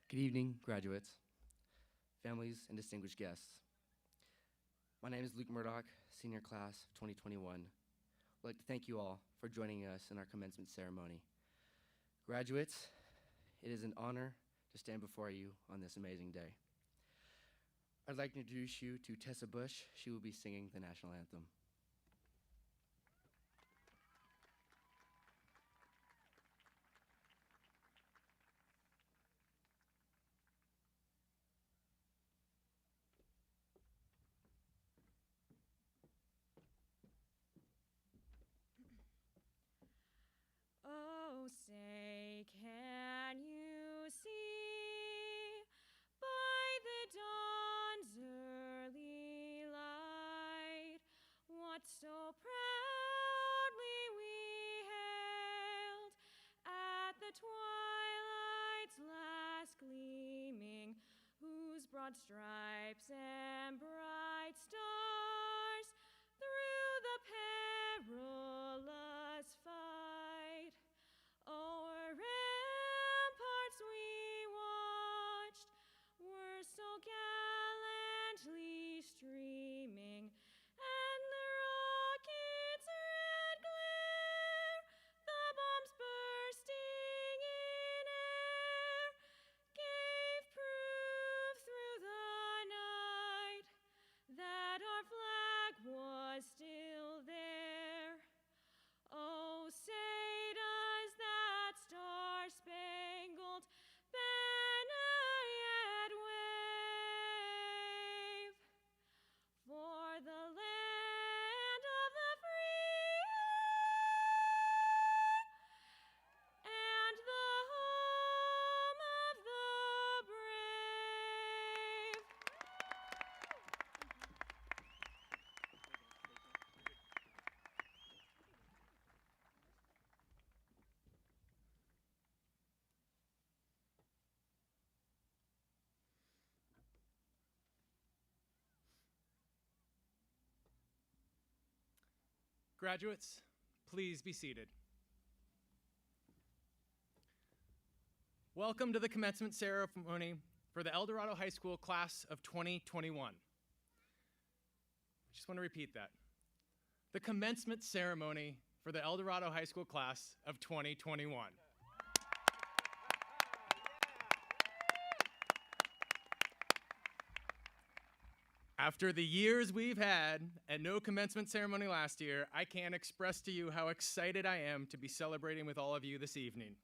Good evening, graduates, families, and distinguished guests. My name is Luke Murdoch, senior class of 2021. I'd like to thank you all for joining us in our commencement ceremony. Graduates, it is an honor to stand before you on this amazing day. I'd like to introduce you to Tessa Bush. She will be singing the national anthem. Oh, say, can you see by the dawn's early light what so proudly we hailed at the twilight's last gleaming, whose broad stripes and bright stars through the perilous fight o'er ramparts we watched were so gallantly streaming, and the rocket's red glare, the bombs bursting in air, gave proof through the night that our flag was still there. Oh, say does that star-spangled banner yet wave for the land of the free and the home of the brave? Graduates, please be seated. Welcome to the commencement ceremony for the El Dorado High School class of 2021. I just want to repeat that. The commencement ceremony for the El Dorado High School class of 2021. After the years we've had and no commencement ceremony last year, I can't express to you how excited I am to be celebrating with all of you this evening.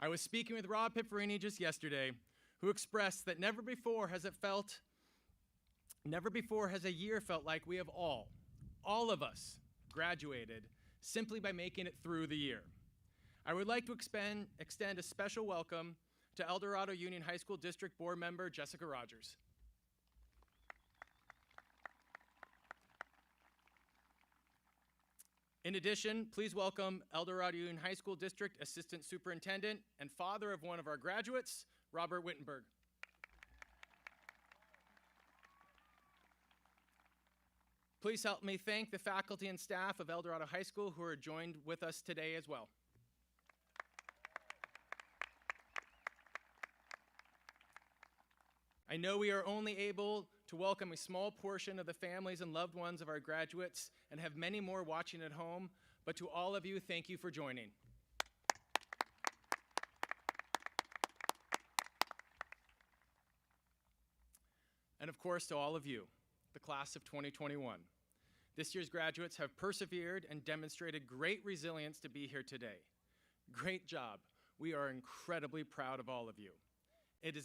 I was speaking with Rob Pifferini just yesterday, who expressed that never before has a year felt like we have all of us, graduated simply by making it through the year. I would like to extend a special welcome to El Dorado Union High School District Board Member Jessica Rogers. In addition, please welcome El Dorado Union High School District Assistant Superintendent and father of one of our graduates, Robert Wittenberg. Please help me thank the faculty and staff of El Dorado High School who are joined with us today as well. I know we are only able to welcome a small portion of the families and loved ones of our graduates and have many more watching at home, but to all of you, thank you for joining. And of course, to all of you, the class of 2021. This year's graduates have persevered and demonstrated great resilience to be here today. Great job. We are incredibly proud of all of you. It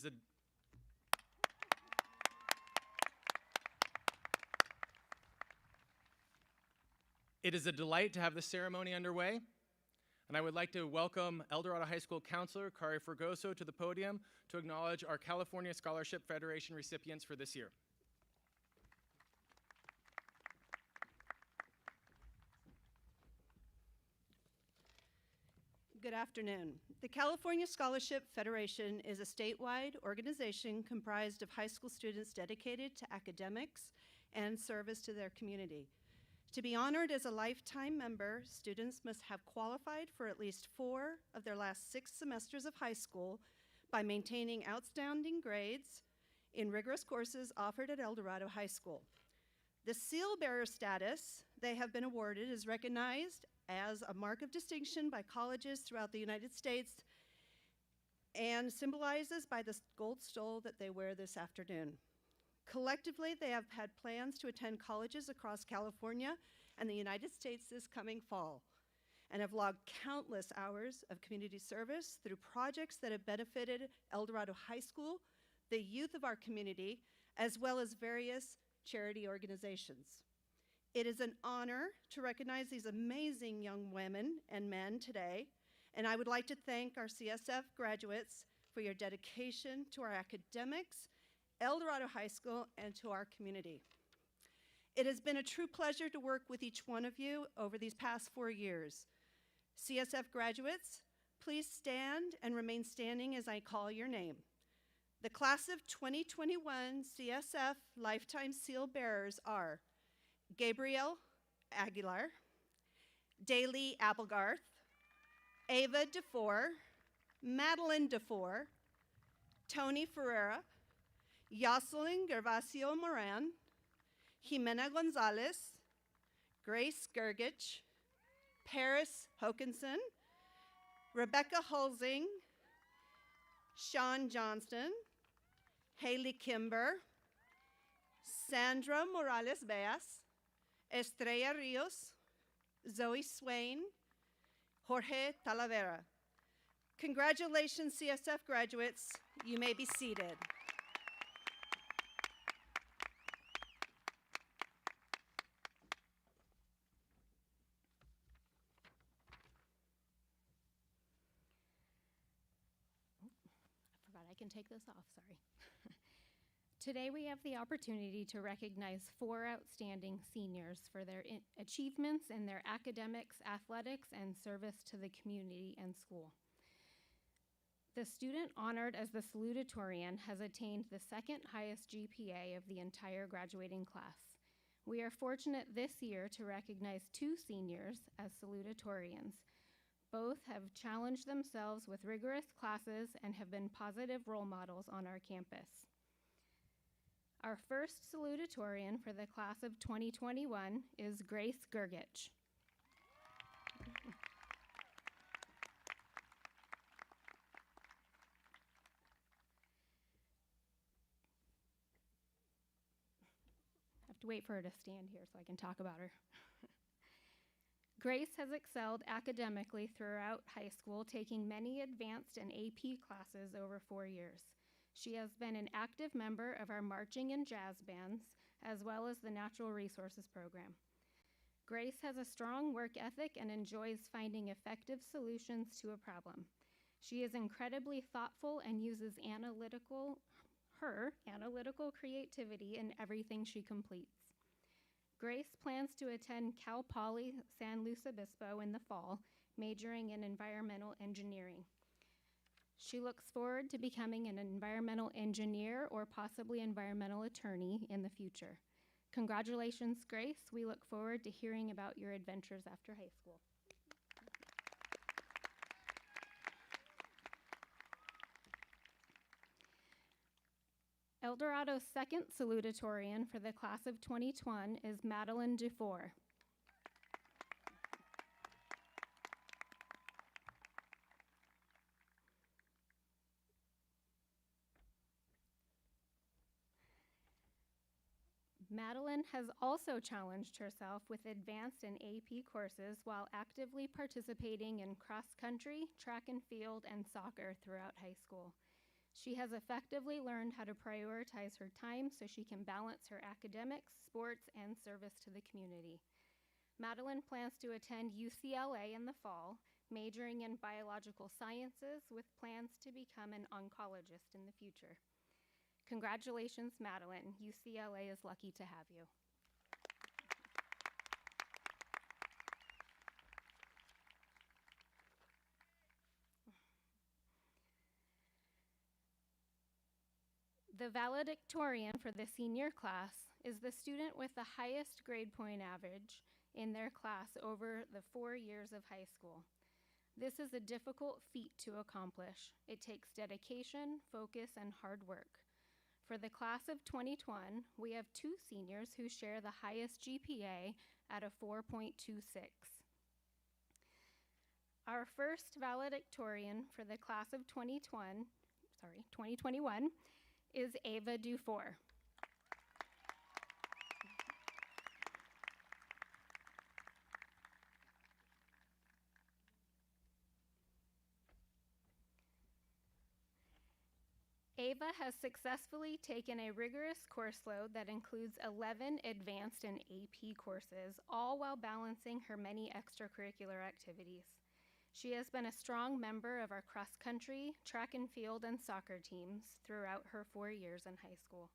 is a delight to have the ceremony underway, and I would like to welcome El Dorado High School Counselor Kari Fergoso to the podium to acknowledge our California Scholarship Federation recipients for this year. Good afternoon. The California Scholarship Federation is a statewide organization comprised of high school students dedicated to academics and service to their community. To be honored as a lifetime member, students must have qualified for at least 4 of their last 6 semesters of high school by maintaining outstanding grades in rigorous courses offered at El Dorado High School. The seal bearer status they have been awarded is recognized as a mark of distinction by colleges throughout the United States and symbolizes by the gold stole that they wear this afternoon. Collectively, they have had plans to attend colleges across California and the United States this coming fall, and have logged countless hours of community service through projects that have benefited El Dorado High School, the youth of our community, as well as various charity organizations. It is an honor to recognize these amazing young women and men today, and I would like to thank our CSF graduates for your dedication to our academics, El Dorado High School, and to our community. It has been a true pleasure to work with each one of you over these past 4 years. CSF graduates, please stand and remain standing as I call your name. The class of 2021 CSF Lifetime Seal Bearers are Gabriel Aguilar, Daly Applegarth, Ava DeFore, Madeline DeFore, Tony Ferreira, Jocelyn Gervasio Moran, Jimena Gonzalez, Grace Gergich, Paris Hokinson, Rebecca Hulsing, Sean Johnston, Haley Kimber, Sandra Morales Beas, Estrella Rios, Zoe Swain, Jorge Talavera. Congratulations, CSF graduates. You may be seated. I can take this off, sorry. Today we have the opportunity to recognize 4 outstanding seniors for their achievements in their academics, athletics, and service to the community and school. The student honored as the salutatorian has attained the 2nd highest GPA of the entire graduating class. We are fortunate this year to recognize 2 seniors as salutatorians. Both have challenged themselves with rigorous classes and have been positive role models on our campus. Our first salutatorian for the class of 2021 is Grace Gergich. I have to wait for her to stand here so I can talk about her. Grace has excelled academically throughout high school, taking many advanced and AP classes over 4 years. She has been an active member of our marching and jazz bands, as well as the Natural Resources program. Grace has a strong work ethic and enjoys finding effective solutions to a problem. She is incredibly thoughtful and uses analytical creativity in everything she completes. Grace plans to attend Cal Poly San Luis Obispo in the fall, majoring in environmental engineering. She looks forward to becoming an environmental engineer or possibly environmental attorney in the future. Congratulations, Grace. We look forward to hearing about your adventures after high school. El Dorado's 2nd salutatorian for the class of 2021 is Madeline DeFore. Madeline has also challenged herself with advanced and AP courses while actively participating in cross-country, track and field, and soccer throughout high school. She has effectively learned how to prioritize her time so she can balance her academics, sports, and service to the community. Madeline plans to attend UCLA in the fall, majoring in biological sciences with plans to become an oncologist in the future. Congratulations, Madeline. UCLA is lucky to have you. The valedictorian for the senior class is the student with the highest grade point average in their class over the 4 years of high school. This is a difficult feat to accomplish. It takes dedication, focus, and hard work. For the class of 2021, we have 2 seniors who share the highest GPA at a 4.26. Our first valedictorian for the class of 2021 is Ava Dufour. Ava has successfully taken a rigorous course load that includes 11 advanced and AP courses, all while balancing her many extracurricular activities. She has been a strong member of our cross-country, track and field, and soccer teams throughout her 4 years in high school.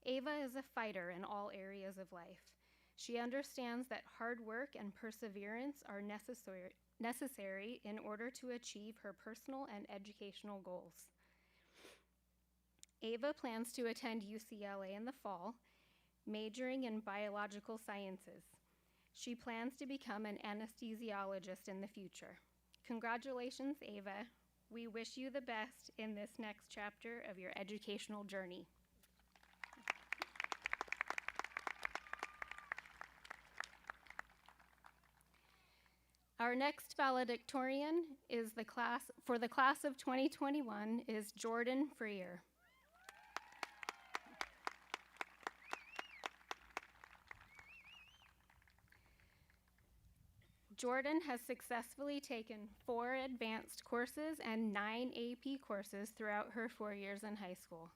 Ava is a fighter in all areas of life. She understands that hard work and perseverance are necessary in order to achieve her personal and educational goals. Ava plans to attend UCLA in the fall, majoring in biological sciences. She plans to become an anesthesiologist in the future. Congratulations, Ava. We wish you the best in this next chapter of your educational journey. Our next valedictorian is the class of 2021 is Jordan Freer. Jordan has successfully taken 4 advanced courses and 9 AP courses throughout her 4 years in high school.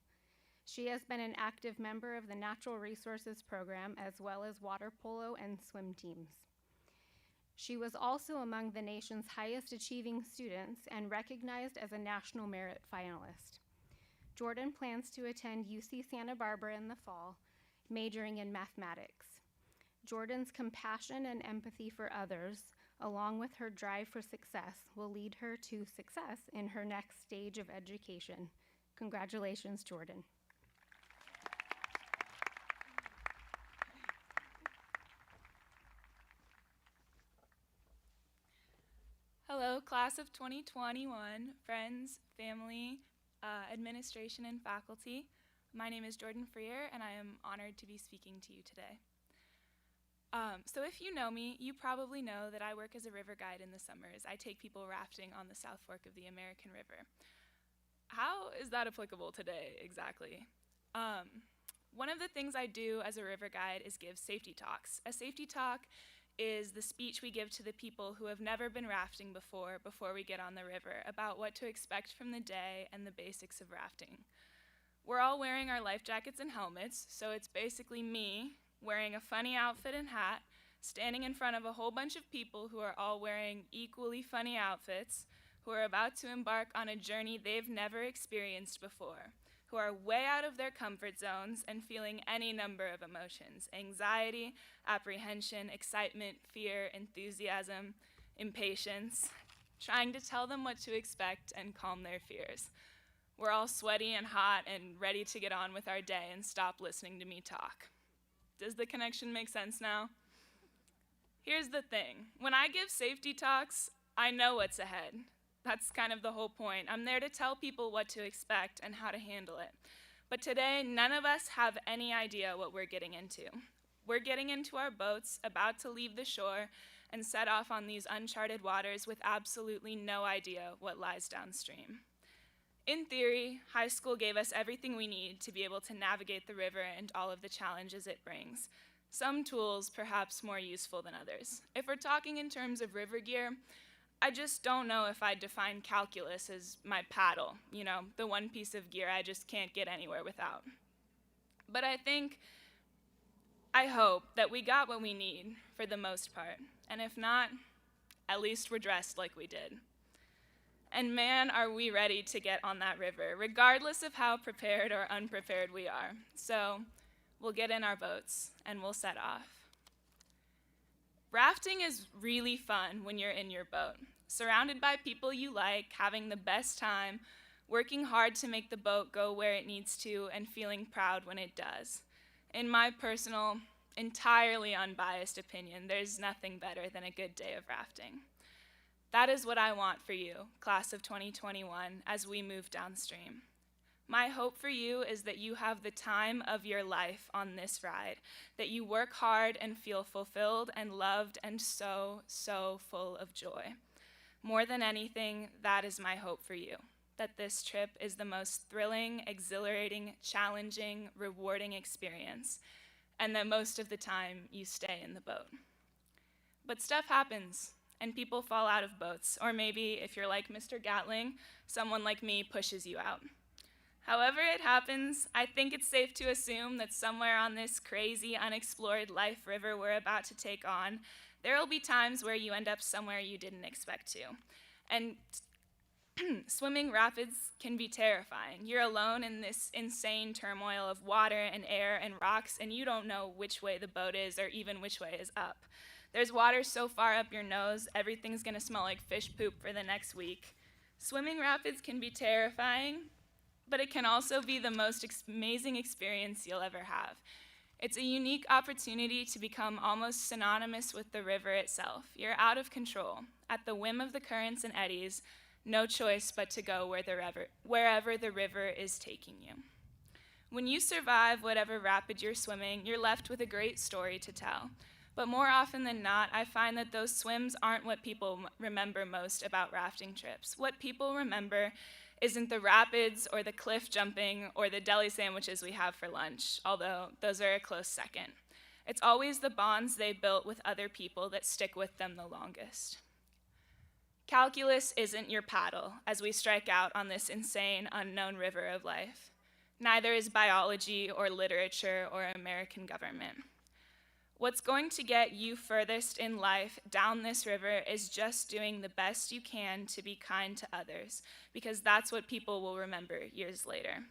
She has been an active member of the Natural Resources Program as well as water polo and swim teams. She was also among the nation's highest achieving students and recognized as a National Merit finalist. Jordan plans to attend UC Santa Barbara in the fall, majoring in mathematics. Jordan's compassion and empathy for others, along with her drive for success, will lead her to success in her next stage of education. Congratulations, Jordan. Hello, class of 2021, friends, family, administration, and faculty. My name is Jordan Freer, and I am honored to be speaking to you today. So if you know me, you probably know that I work as a river guide in the summers. I take people rafting on the South Fork of the American River. How is that applicable today, exactly? One of the things I do as a river guide is give safety talks. A safety talk is the speech we give to the people who have never been rafting before we get on the river about what to expect from the day and the basics of rafting. We're all wearing our life jackets and helmets, so it's basically me wearing a funny outfit and hat, standing in front of a whole bunch of people who are all wearing equally funny outfits, who are about to embark on a journey they've never experienced before, who are way out of their comfort zones and feeling any number of emotions: anxiety, apprehension, excitement, fear, enthusiasm, impatience, trying to tell them what to expect and calm their fears. We're all sweaty and hot and ready to get on with our day and stop listening to me talk. Does the connection make sense now? Here's the thing. When I give safety talks, I know what's ahead. That's kind of the whole point. I'm there to tell people what to expect and how to handle it. But today, none of us have any idea what we're getting into. We're getting into our boats, about to leave the shore, and set off on these uncharted waters with absolutely no idea what lies downstream. In theory, high school gave us everything we need to be able to navigate the river and all of the challenges it brings. Some tools perhaps more useful than others. If we're talking in terms of river gear, I just don't know if I'd define calculus as my paddle, the one piece of gear I just can't get anywhere without. But I hope that we got what we need for the most part, and if not, at least we're dressed like we did. And man, are we ready to get on that river, regardless of how prepared or unprepared we are. So we'll get in our boats and we'll set off. Rafting is really fun when you're in your boat, surrounded by people you like, having the best time, working hard to make the boat go where it needs to, and feeling proud when it does. In my personal, entirely unbiased opinion, there's nothing better than a good day of rafting. That is what I want for you, class of 2021, as we move downstream. My hope for you is that you have the time of your life on this ride, that you work hard and feel fulfilled and loved and so, so full of joy. More than anything, that is my hope for you, that this trip is the most thrilling, exhilarating, challenging, rewarding experience, and that most of the time you stay in the boat. But stuff happens, and people fall out of boats, or maybe, if you're like Mr. Gatling, someone like me pushes you out. However it happens, I think it's safe to assume that somewhere on this crazy, unexplored life river we're about to take on, there will be times where you end up somewhere you didn't expect to. And swimming rapids can be terrifying. You're alone in this insane turmoil of water and air and rocks, and you don't know which way the boat is or even which way is up. There's water so far up your nose, everything's gonna smell like fish poop for the next week. Swimming rapids can be terrifying, but it can also be the most amazing experience you'll ever have. It's a unique opportunity to become almost synonymous with the river itself. You're out of control, at the whim of the currents and eddies, no choice but to go wherever the river is taking you. When you survive whatever rapid you're swimming, you're left with a great story to tell. But more often than not, I find that those swims aren't what people remember most about rafting trips. What people remember isn't the rapids or the cliff jumping or the deli sandwiches we have for lunch, although those are a close second. It's always the bonds they built with other people that stick with them the longest. Calculus isn't your paddle as we strike out on this insane, unknown river of life. Neither is biology or literature or American government. What's going to get you furthest in life down this river is just doing the best you can to be kind to others, because that's what people will remember years later.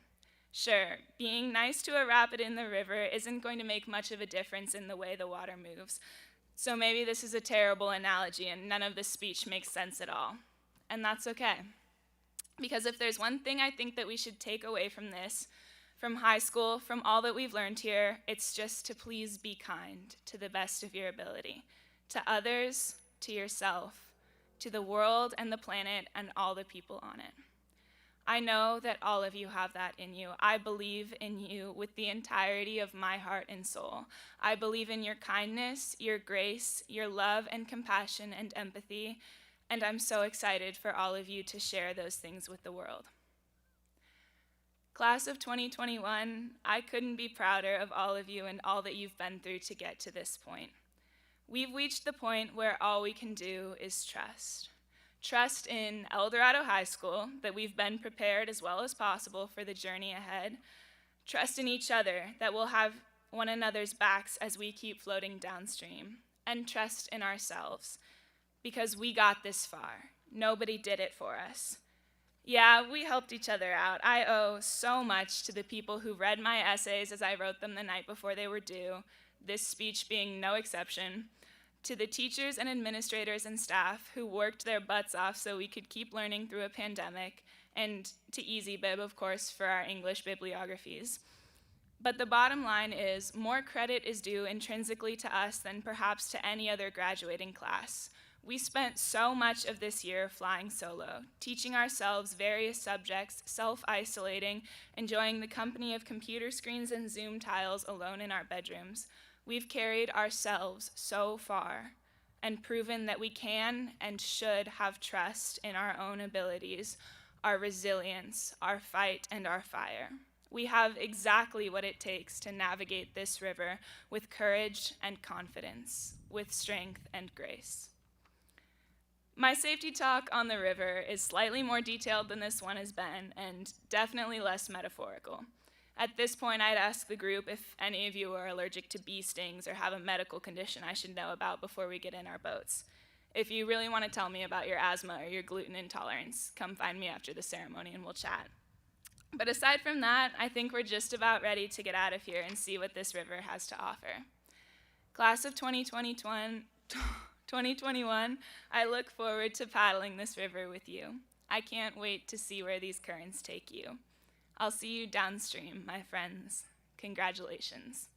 Sure, being nice to a rapid in the river isn't going to make much of a difference in the way the water moves, so maybe this is a terrible analogy and none of this speech makes sense at all. And that's okay, because if there's one thing I think that we should take away from this, from high school, from all that we've learned here, it's just to please be kind to the best of your ability, to others, to yourself, to the world and the planet and all the people on it. I know that all of you have that in you. I believe in you with the entirety of my heart and soul. I believe in your kindness, your grace, your love and compassion and empathy, and I'm so excited for all of you to share those things with the world. Class of 2021, I couldn't be prouder of all of you and all that you've been through to get to this point. We've reached the point where all we can do is trust. Trust in El Dorado High School, that we've been prepared as well as possible for the journey ahead. Trust in each other, that we'll have one another's backs as we keep floating downstream. And trust in ourselves, because we got this far. Nobody did it for us. Yeah, we helped each other out. I owe so much to the people who read my essays as I wrote them the night before they were due, this speech being no exception, to the teachers and administrators and staff who worked their butts off so we could keep learning through a pandemic, and to EasyBib, of course, for our English bibliographies. But the bottom line is, more credit is due intrinsically to us than perhaps to any other graduating class. We spent so much of this year flying solo, teaching ourselves various subjects, self-isolating, enjoying the company of computer screens and Zoom tiles alone in our bedrooms. We've carried ourselves so far and proven that we can and should have trust in our own abilities, our resilience, our fight, and our fire. We have exactly what it takes to navigate this river with courage and confidence, with strength and grace. My safety talk on the river is slightly more detailed than this one has been, and definitely less metaphorical. At this point, I'd ask the group if any of you are allergic to bee stings or have a medical condition I should know about before we get in our boats. If you really want to tell me about your asthma or your gluten intolerance, come find me after the ceremony and we'll chat. But aside from that, I think we're just about ready to get out of here and see what this river has to offer. Class of 2021, I look forward to paddling this river with you. I can't wait to see where these currents take you. I'll see you downstream, my friends. Congratulations.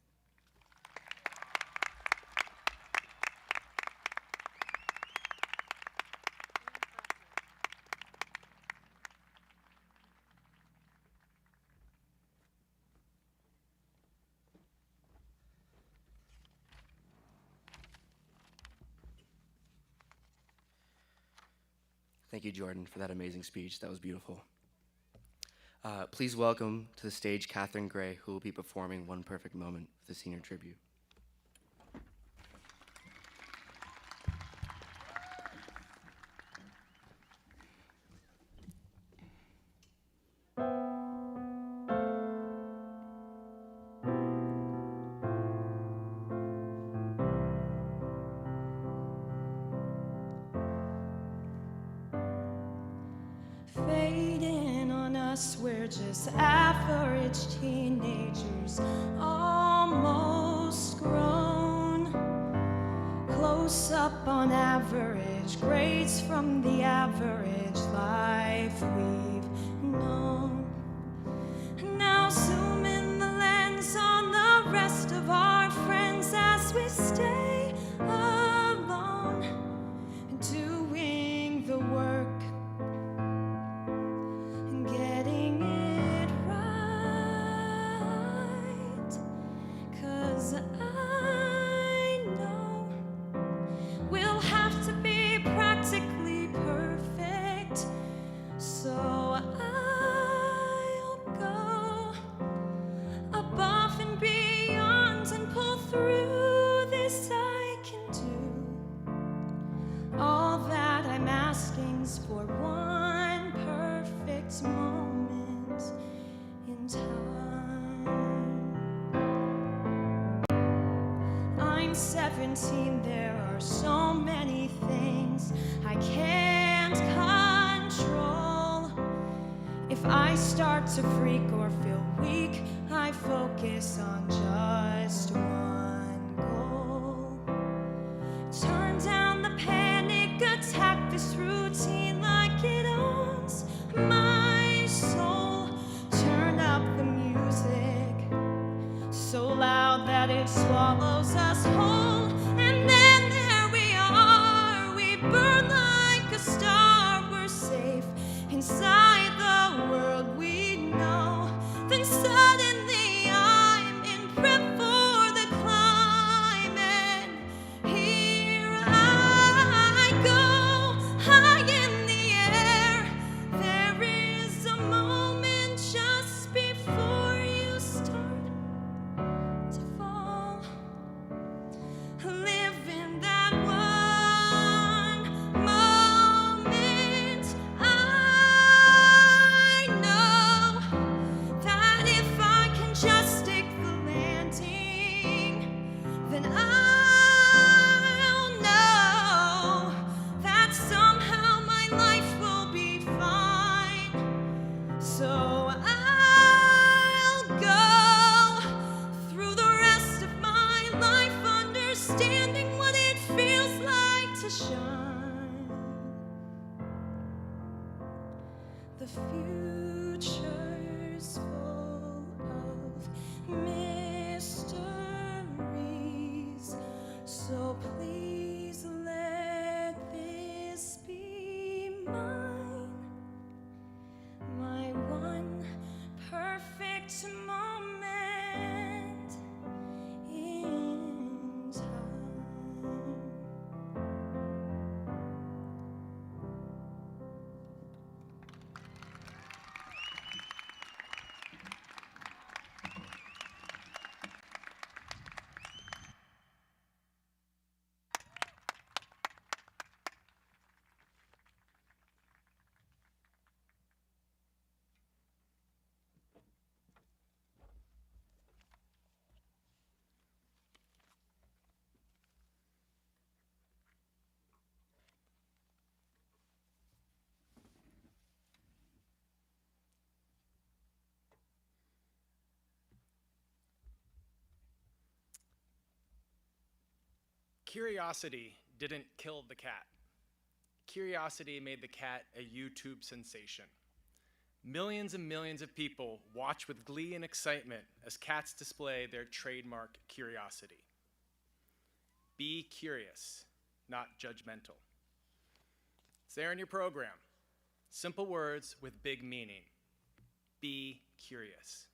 Thank you, Jordan, for that amazing speech. That was beautiful. Please welcome to the stage Catherine Gray, who will be performing One Perfect Moment for the senior tribute. Fading on us, we're just average teenagers, almost grown. Close up on average, grades from the average life we've known. Now zoom in the lens on the rest of our friends as we stay alone, doing the work, getting it right. 'Cause I know we'll have to be practically perfect, so I'll go above and beyond and pull through this. I can do all that I'm asking's for one perfect moment in time. I'm 17, there are so many things I can't control. If I start to freak or feel weak, I focus on just one goal. Turn down the panic attack, this routine like it owns my soul. Turn up the music so loud that it swallows us whole. And then there we are, we burn like a star. We're safe inside the world we know. Then suddenly I'm in prep for the climb, and here I go, high in the air. There is a moment just before you start to fall. Live in that one moment. I know that if I can just stick the landing, then I'll know that somehow my life will be fine. So I'll go through the rest of my life understanding what it feels like to shine. The future's full of mysteries, so please let this be mine, my one perfect moment in time. Curiosity didn't kill the cat. Curiosity made the cat a YouTube sensation. Millions and millions of people watch with glee and excitement as cats display their trademark curiosity. Be curious, not judgmental. It's there in your program. Simple words with big meaning. Be curious.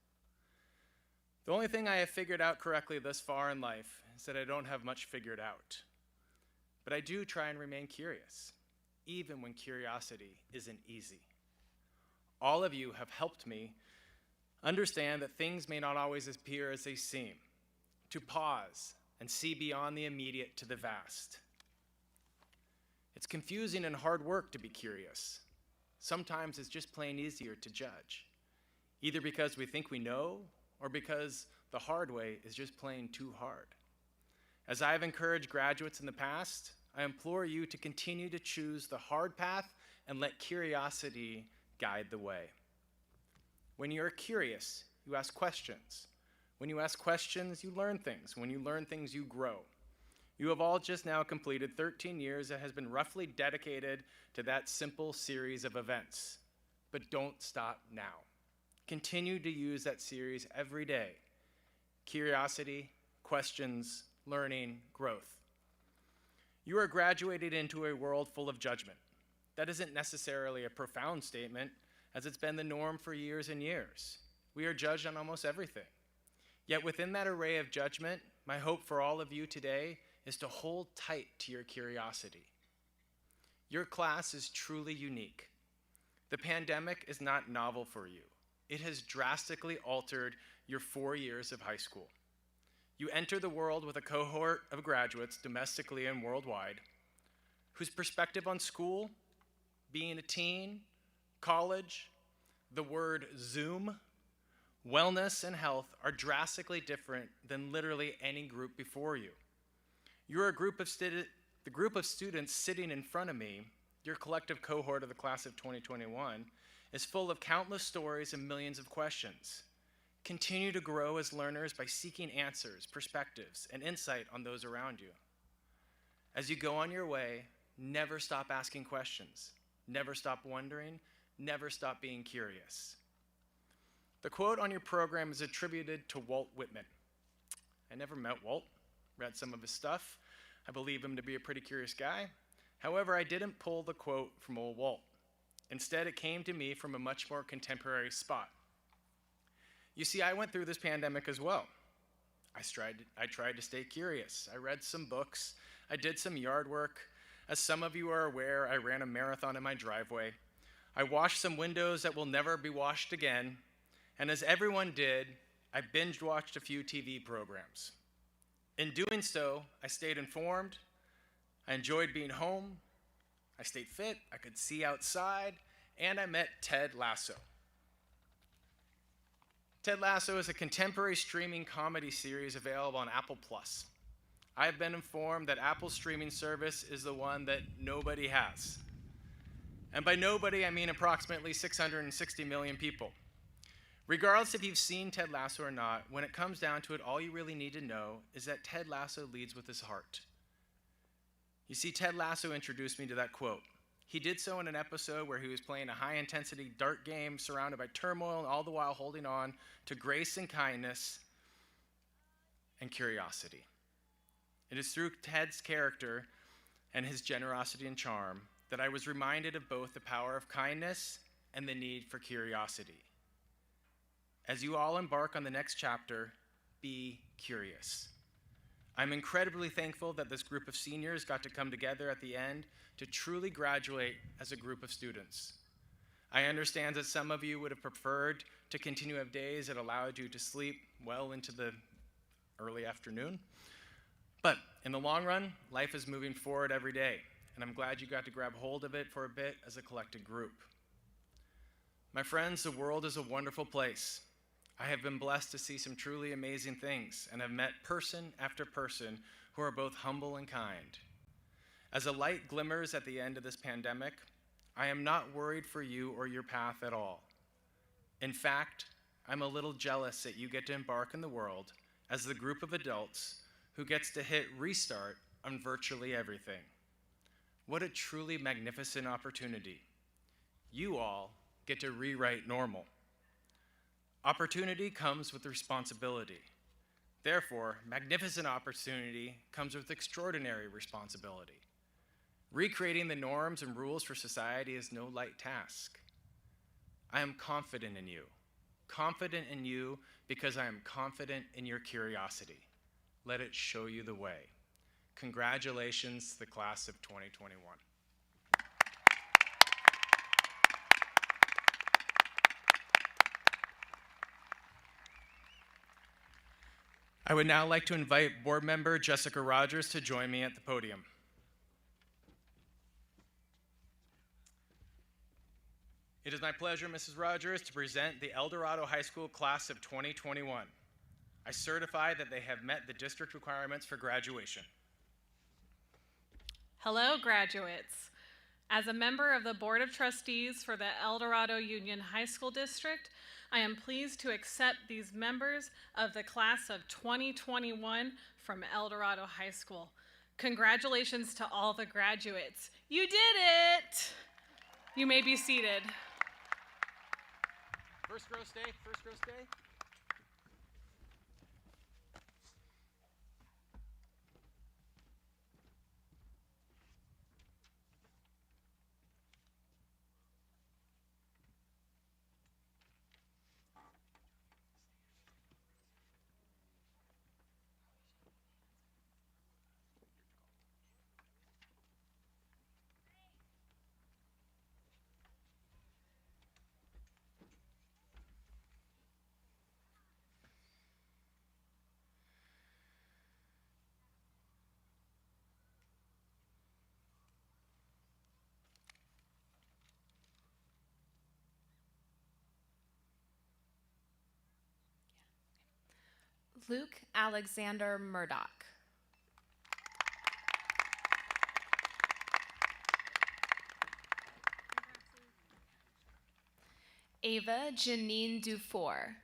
The only thing I have figured out correctly thus far in life is that I don't have much figured out. But I do try and remain curious. even when curiosity isn't easy. All of you have helped me understand that things may not always appear as they seem, to pause and see beyond the immediate to the vast. It's confusing and hard work to be curious. Sometimes it's just plain easier to judge, either because we think we know or because the hard way is just plain too hard. As I have encouraged graduates in the past, I implore you to continue to choose the hard path and let curiosity guide the way. When you are curious, you ask questions. When you ask questions, you learn things. When you learn things, you grow. You have all just now completed 13 years that has been roughly dedicated to that simple series of events. But don't stop now. Continue to use that series every day. Curiosity, questions, learning, growth. You are graduated into a world full of judgment. That isn't necessarily a profound statement, as it's been the norm for years and years. We are judged on almost everything. Yet within that array of judgment, my hope for all of you today is to hold tight to your curiosity. Your class is truly unique. The pandemic is not novel for you. It has drastically altered your 4 years of high school. You enter the world with a cohort of graduates domestically and worldwide whose perspective on school, being a teen, college, the word Zoom, wellness, and health are drastically different than literally any group before you. You're the group of students sitting in front of me, your collective cohort of the class of 2021, is full of countless stories and millions of questions. Continue to grow as learners by seeking answers, perspectives, and insight on those around you. As you go on your way, never stop asking questions, never stop wondering, never stop being curious. The quote on your program is attributed to Walt Whitman. I never met Walt, read some of his stuff. I believe him to be a pretty curious guy. However, I didn't pull the quote from old Walt. Instead, it came to me from a much more contemporary spot. You see, I went through this pandemic as well. I tried to stay curious. I read some books. I did some yard work. As some of you are aware, I ran a marathon in my driveway. I washed some windows that will never be washed again. And as everyone did, I binge watched a few TV programs. In doing so, I stayed informed. I enjoyed being home. I stayed fit. I could see outside. And I met Ted Lasso. Ted Lasso is a contemporary streaming comedy series available on Apple+. I have been informed that Apple's streaming service is the one that nobody has. And by nobody, I mean approximately 660 million people. Regardless if you've seen Ted Lasso or not, when it comes down to it, all you really need to know is that Ted Lasso leads with his heart. You see, Ted Lasso introduced me to that quote. He did so in an episode where he was playing a high-intensity dart game surrounded by turmoil, and all the while holding on to grace and kindness and curiosity. It is through Ted's character and his generosity and charm that I was reminded of both the power of kindness and the need for curiosity. As you all embark on the next chapter, be curious. I'm incredibly thankful that this group of seniors got to come together at the end to truly graduate as a group of students. I understand that some of you would have preferred to continue to have days that allowed you to sleep well into the early afternoon. But in the long run, life is moving forward every day, and I'm glad you got to grab hold of it for a bit as a collective group. My friends, the world is a wonderful place. I have been blessed to see some truly amazing things and have met person after person who are both humble and kind. As a light glimmers at the end of this pandemic, I am not worried for you or your path at all. In fact, I'm a little jealous that you get to embark in the world as the group of adults who gets to hit restart on virtually everything. What a truly magnificent opportunity. You all get to rewrite normal. Opportunity comes with responsibility. Therefore, magnificent opportunity comes with extraordinary responsibility. Recreating the norms and rules for society is no light task. I am confident in you because I am confident in your curiosity. Let it show you the way. Congratulations to the class of 2021. I would now like to invite board member Jessica Rogers to join me at the podium. It is my pleasure, Mrs. Rogers, to present the El Dorado High School class of 2021. I certify that they have met the district requirements for graduation. Hello, graduates. As a member of the Board of Trustees for the El Dorado Union High School District, I am pleased to accept these members of the class of 2021 from El Dorado High School. Congratulations to all the graduates. You did it! You may be seated. First row stay, first row stay. Luke Alexander Murdoch. Ava Janine Dufour.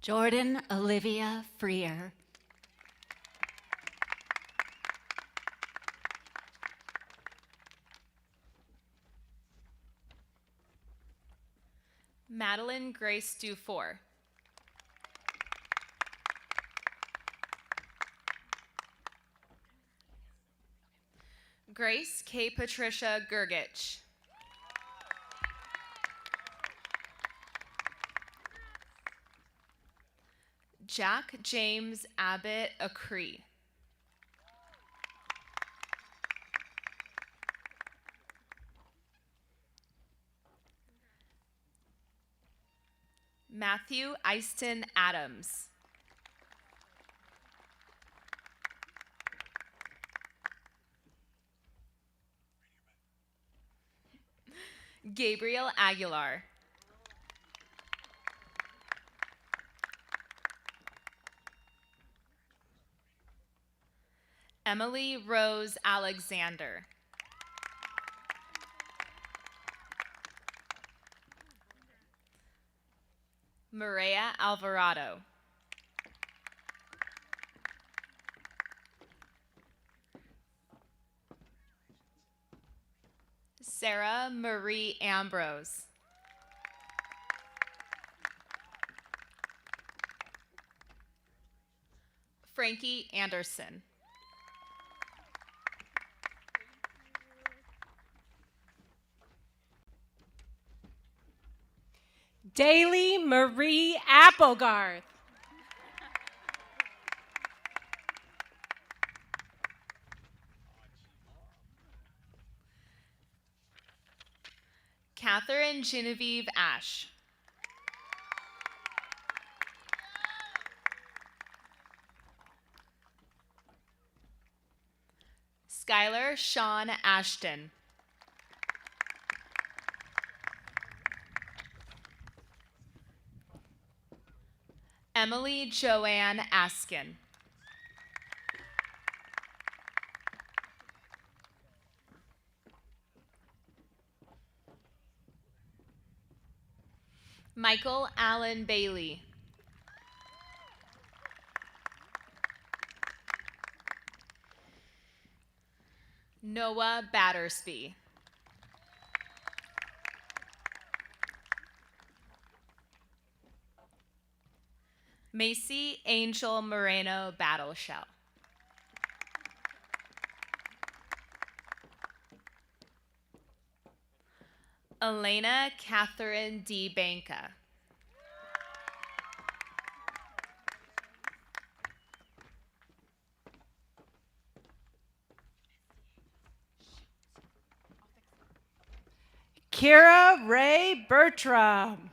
Jordan Olivia Freer. Madeline Grace Dufour. Grace K. Patricia Gergich. Jack James Abbott Acree. Matthew Easton Adams. Gabriel Aguilar. Emily Rose Alexander. Maria Alvarado. Sarah Marie Ambrose. Frankie Anderson. Daly Marie Applegarth. Catherine Genevieve Ash. Skylar Sean Ashton. Emily Joanne Askin. Michael Allen Bailey. Noah Battersby. Macy Angel Moreno Battleshell. Elena Catherine D. Banca. Kira Ray Bertram.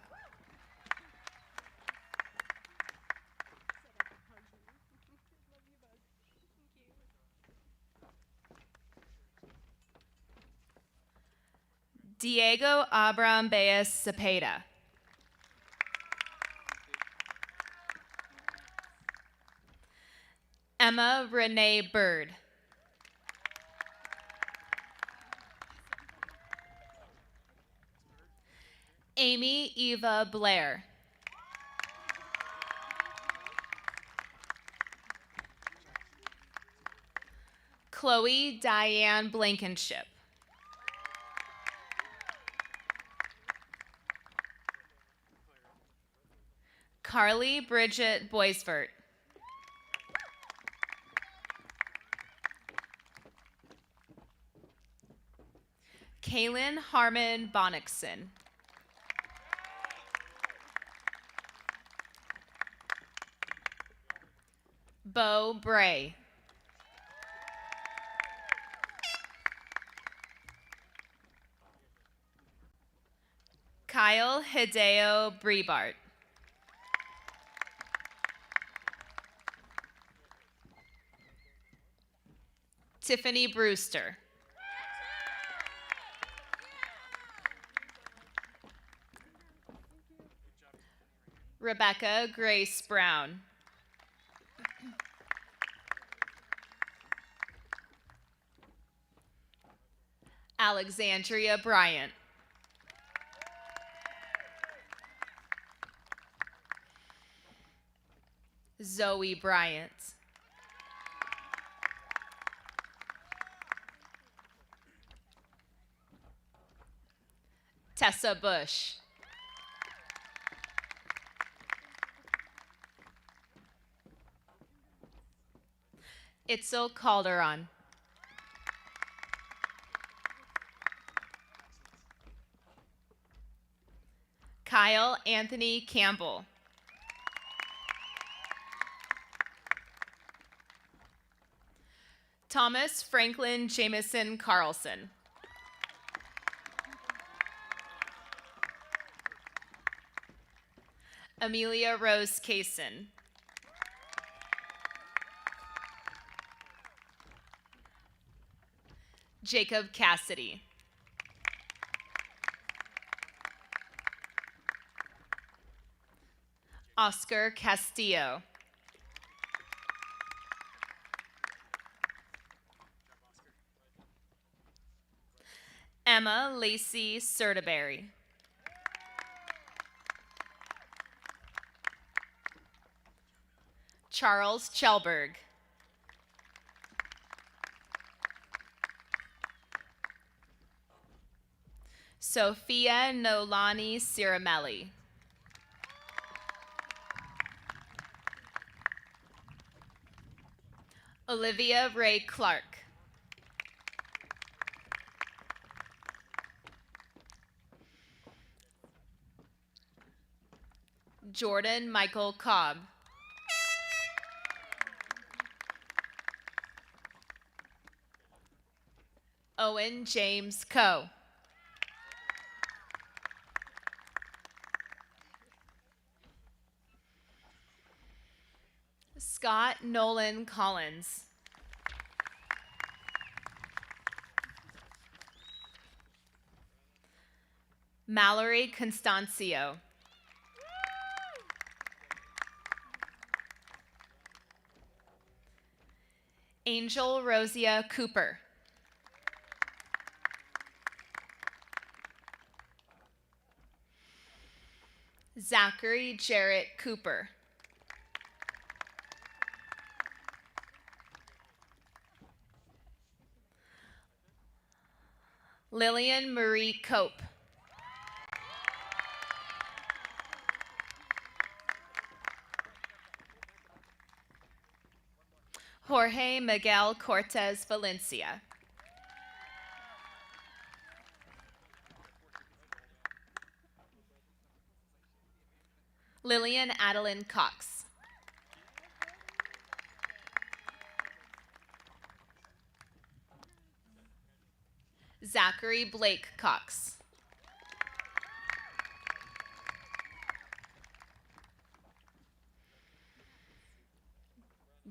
Diego Abram Baez Cepeda. Emma Renee Bird. Amy Eva Blair. Chloe Diane Blankenship. Carly Bridget Boisvert. Kaylin Harmon Bonnickson. Bo Bray. Kyle Hideo Brebart. Tiffany Brewster. Rebecca Grace Brown. Alexandria Bryant. Zoe Bryant. Tessa Bush. Itzel Calderon. Kyle Anthony Campbell. Thomas Franklin Jameson Carlson. Amelia Rose Kaysen. Jacob Cassidy. Oscar Castillo. Emma Lacey Sertaberry. Charles Chelberg. Sophia Nolani Ciramelli. Olivia Ray Clark. Jordan Michael Cobb. Owen James Coe. Scott Nolan Collins. Mallory Constancio. Angel Rosia Cooper. Zachary Jarrett Cooper. Lillian Marie Cope. Jorge Miguel Cortez Valencia. Lillian Adeline Cox. Zachary Blake Cox.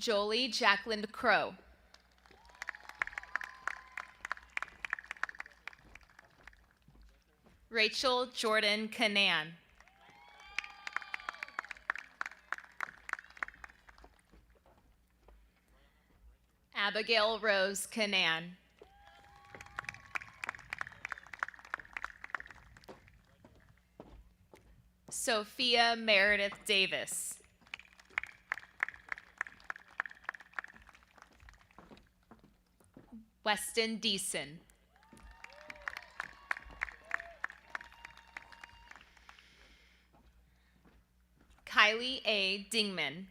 Jolie Jacqueline Crow. Rachel Jordan Canan. Abigail Rose Canan. Sophia Meredith Davis. Weston Deason. Kylie A. Dingman.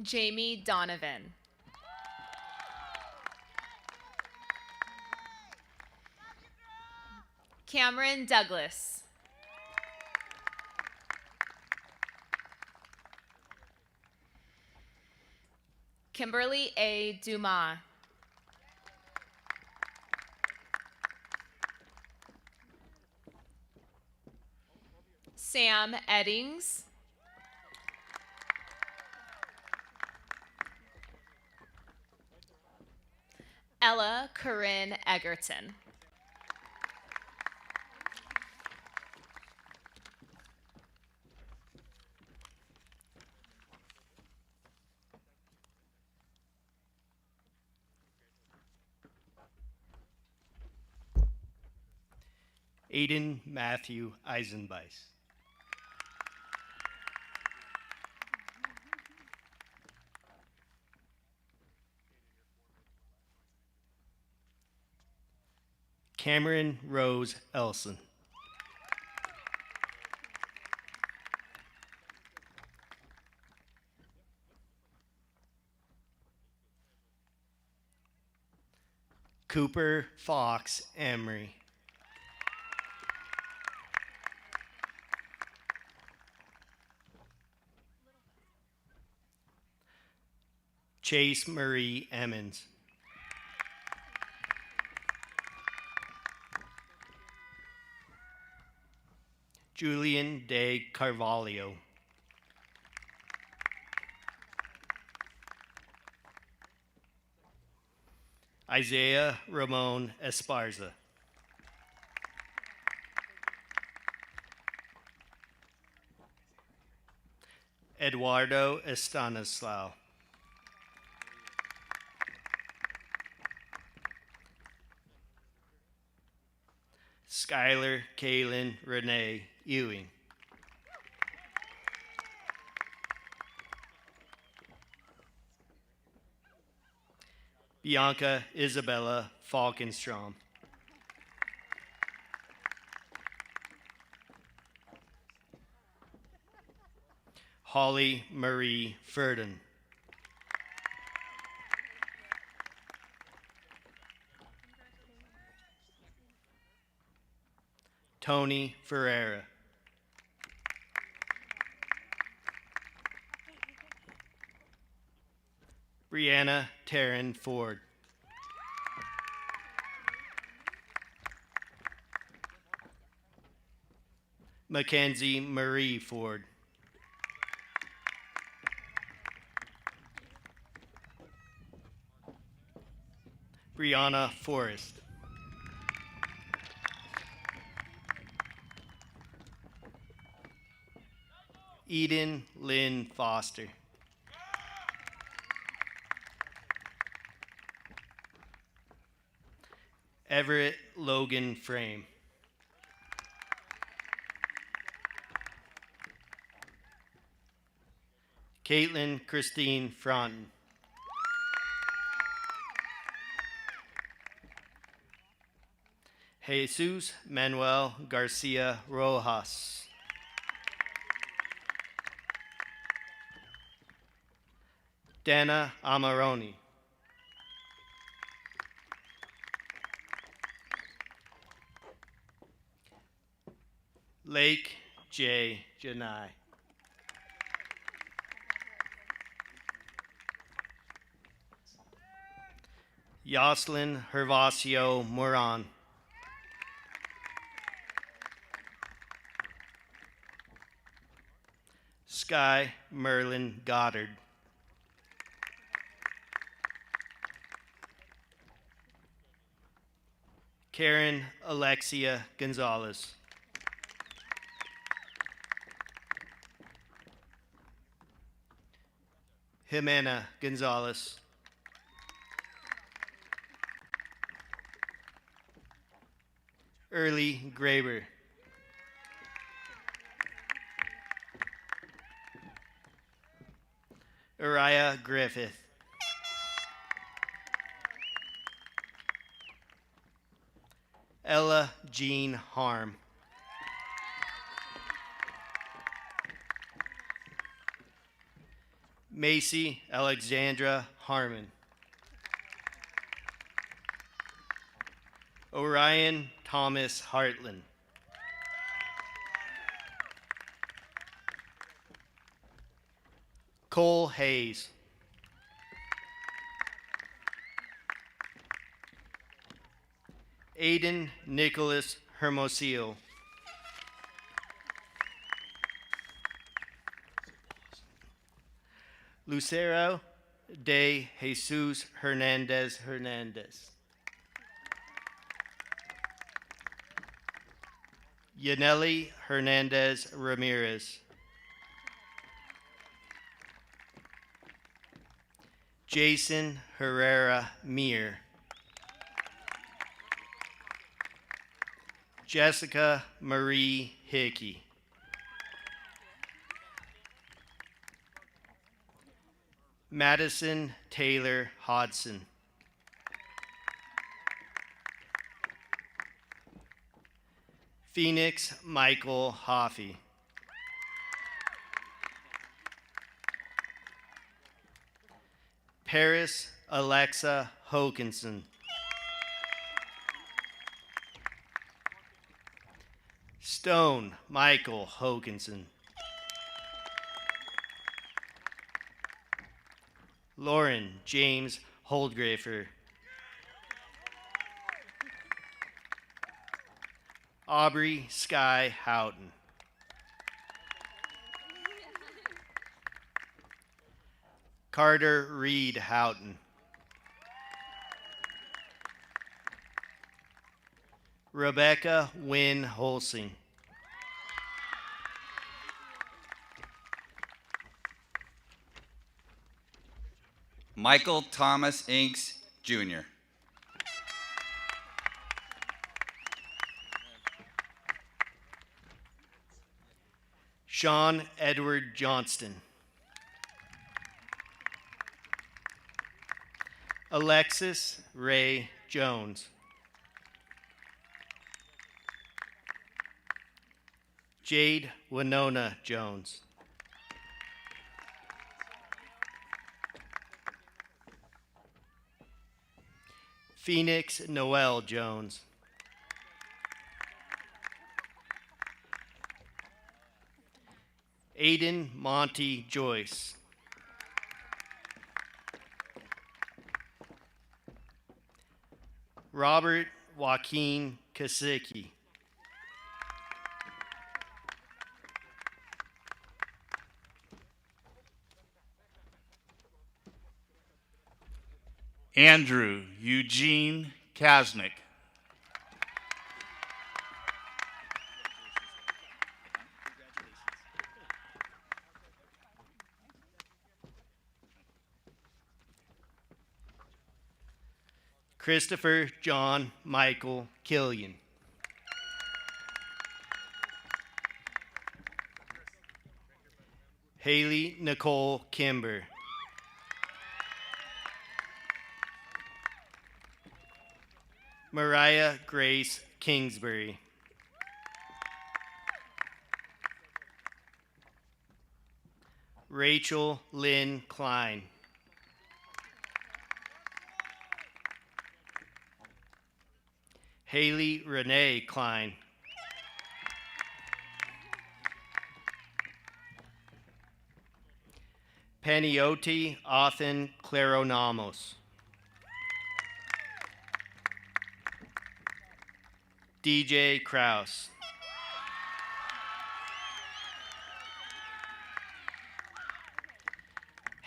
Jamie Donovan. Cameron Douglas. Kimberly A. Dumas. Sam Eddings. Ella Corinne Egerton. Aiden Matthew Eisenbeis. Cameron Rose Elson. Cooper Fox Emery. Chase Marie Emmons. Julian De Carvalho. Isaiah Ramon Esparza. Eduardo Estanislao. Skylar Kaylin Renee Ewing. Bianca Isabella Falkenstrom. Holly Marie Furden. Tony Ferreira. Brianna Taryn Ford. Mackenzie Marie Ford. Brianna Forrest. Eden Lynn Foster. Everett Logan Frame. Caitlin Christine Fronten. Jesus Manuel Garcia Rojas. Dana Amaroni. Lake J. Janai. Yoslin Hervasio Moran. Sky Merlin Goddard. Karen Alexia Gonzalez. Jimena Gonzalez. Early Graber. Uriah Griffith. Ella Jean Harm. Macy Alexandra Harmon. Orion Thomas Hartland. Cole Hayes. Aiden Nicholas Hermosillo. Lucero de Jesus Hernandez Hernandez. Yaneli Hernandez Ramirez. Jason Herrera Mir. Jessica Marie Hickey. Madison Taylor Hodson. Phoenix Michael Hoffey. Paris Alexa Hokinson. Stone Michael Hokinson. Lauren James Holdgrafer. Aubrey Sky Houghton. Carter Reed Houghton. Rebecca Wynn Holsing. Michael Thomas Inks, Jr. Sean Edward Johnston. Alexis Ray Jones. Jade Winona Jones. Phoenix Noel Jones. Aiden Monty Joyce. Robert Joaquin Kasicki. Andrew Eugene Kasnick. Christopher John Michael Killian. Haley Nicole Kimber. Mariah Grace Kingsbury. Rachel Lynn Klein. Haley Renee Klein. Panioti Othen Claronamos. DJ Kraus.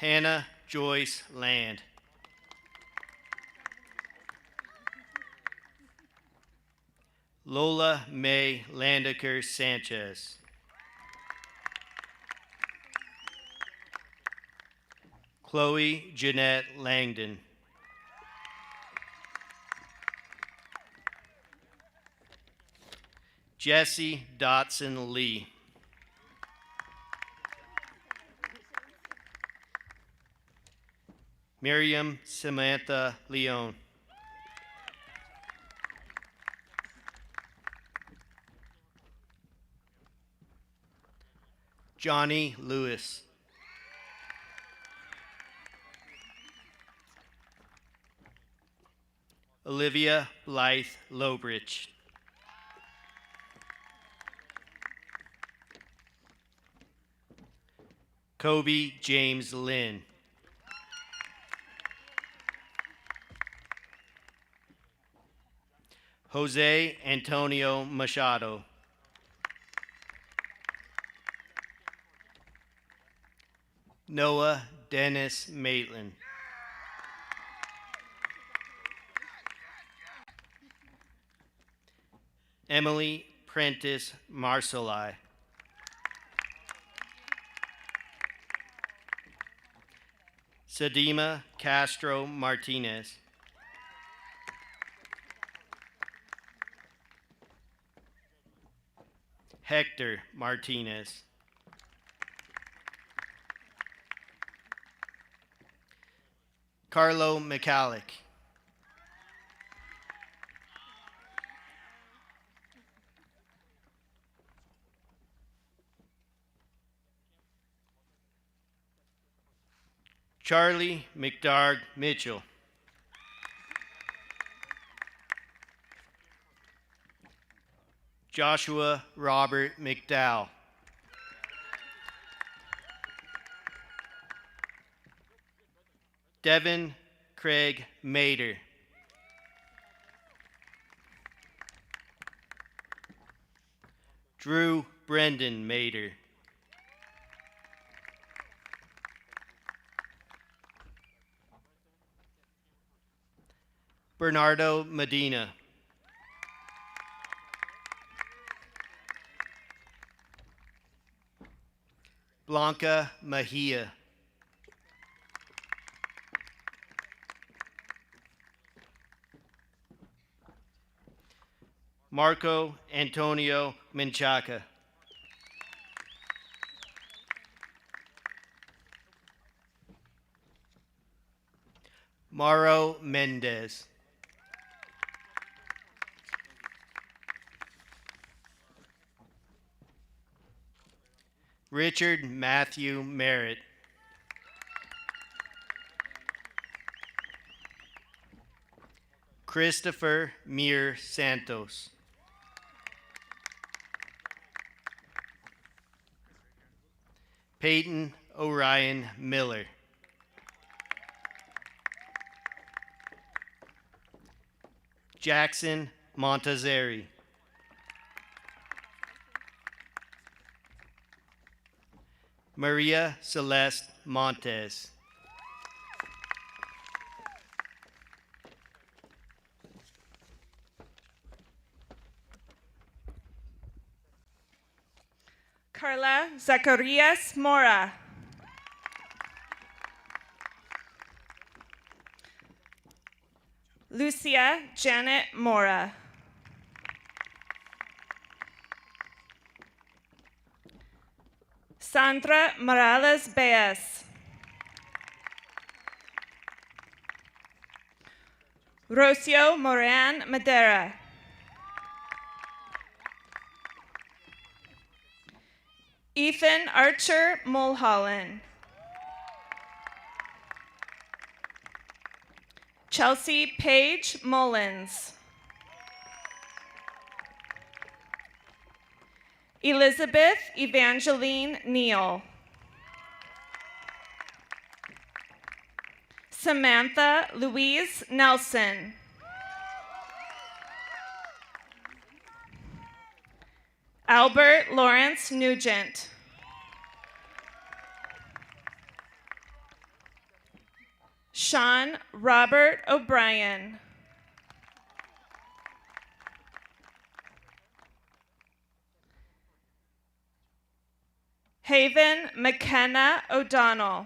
Hannah Joyce Land. Lola May Landecker Sanchez. Chloe Jeanette Langdon. Jesse Dotson Lee. Miriam Samantha Leone. Johnny Lewis. Olivia Blythe Lowbridge. Kobe James Lynn. Jose Antonio Machado. Noah Dennis Maitland. Emily Prentice Marcelli. Sadima Castro Martinez. Hector Martinez. Carlo McCallick. Charlie McDarg Mitchell. Joshua Robert McDowell. Devin Craig Mader. Drew Brendan Mader. Bernardo Medina. Blanca Mejia. Marco Antonio Menchaca. Mauro Mendez. Richard Matthew Merritt. Christopher Mir Santos. Peyton Orion Miller. Jackson Montazeri. Maria Celeste Montes. Carla Zacarias Mora. Lucia Janet Mora. Sandra Morales Beas. Rocio Moran Madera. Ethan Archer Mulholland. Chelsea Paige Mullins. Elizabeth Evangeline Neal. Samantha Louise Nelson. Albert Lawrence Nugent. Sean Robert O'Brien. Haven McKenna O'Donnell.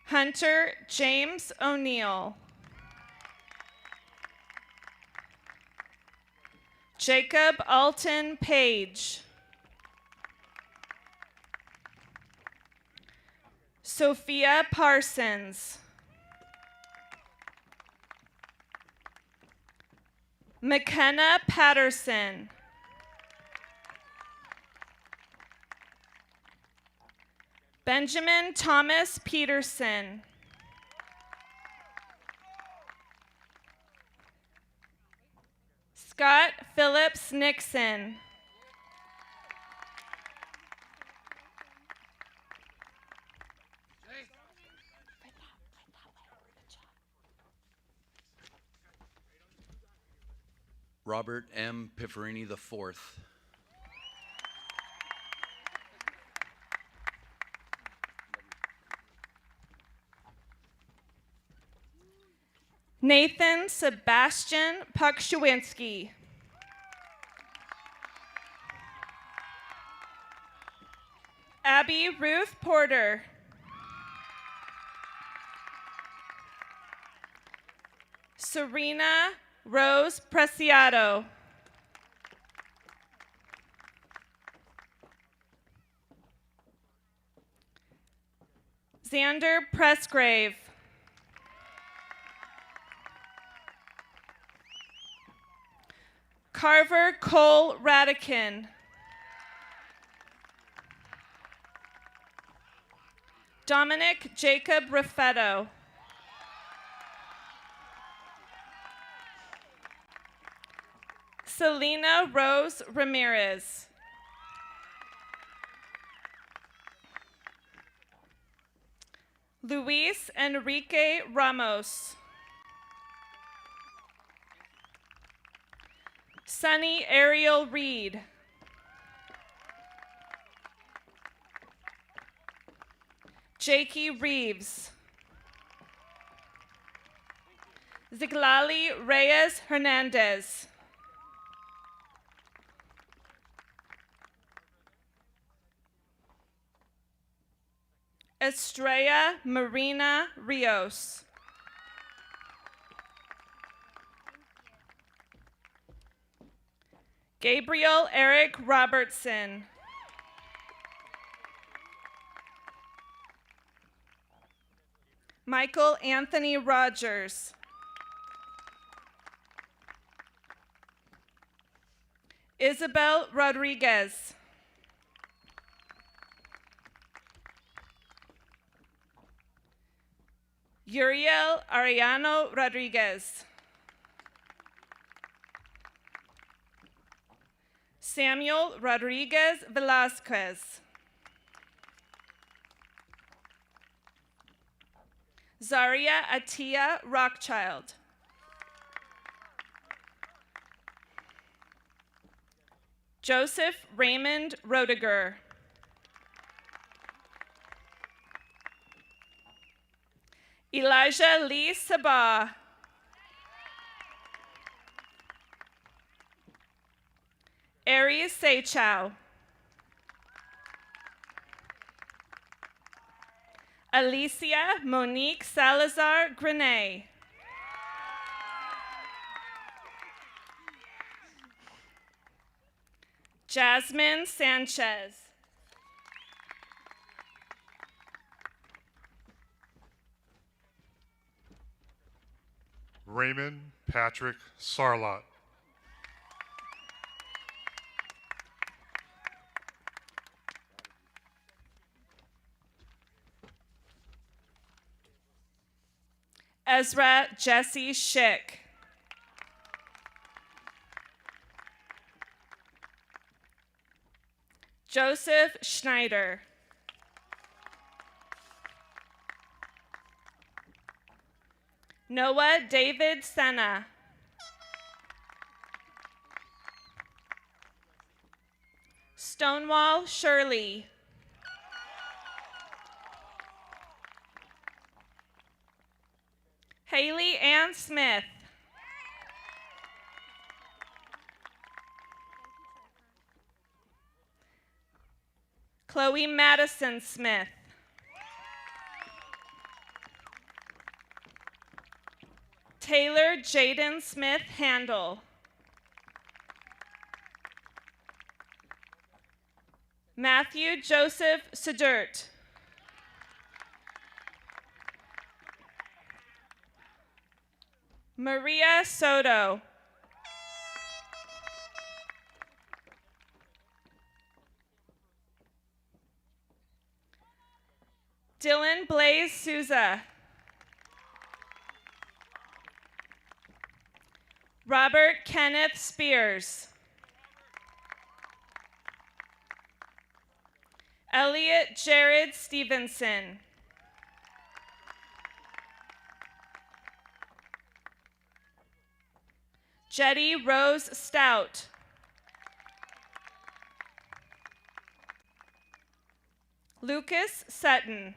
Hunter James O'Neill. Jacob Alton Page. Sophia Parsons. McKenna Patterson. Benjamin Thomas Peterson. Scott Phillips Nixon. Robert M. Pifferini IV. Nathan Sebastian Pukshawinski. Abby Ruth Porter. Serena Rose Preciado. Xander Pressgrave. Carver Cole Radican. Dominic Jacob Raffetto. Selena Rose Ramirez. Luis Enrique Ramos. Sunny Ariel Reed. Jakey Reeves. Ziglali Reyes Hernandez. Estrella Marina Rios. Gabriel Eric Robertson. Michael Anthony Rogers. Isabel Rodriguez. Uriel Ariano Rodriguez. Samuel Rodriguez Velasquez. Zaria Atia Rockchild. Joseph Raymond Roediger. Elijah Lee Sabah. Aries Seychow. Alicia Monique Salazar Grenay. Jasmine Sanchez. Raymond Patrick Sarlot. Ezra Jesse Schick. Joseph Schneider. Noah David Senna. Stonewall Shirley. Haley Ann Smith. Chloe Madison Smith. Taylor Jaden Smith Handel. Matthew Joseph Sedert. Maria Soto. Dylan Blaze Souza. Robert Kenneth Spears. Elliot Jared Stevenson. Jetty Rose Stout. Lucas Sutton.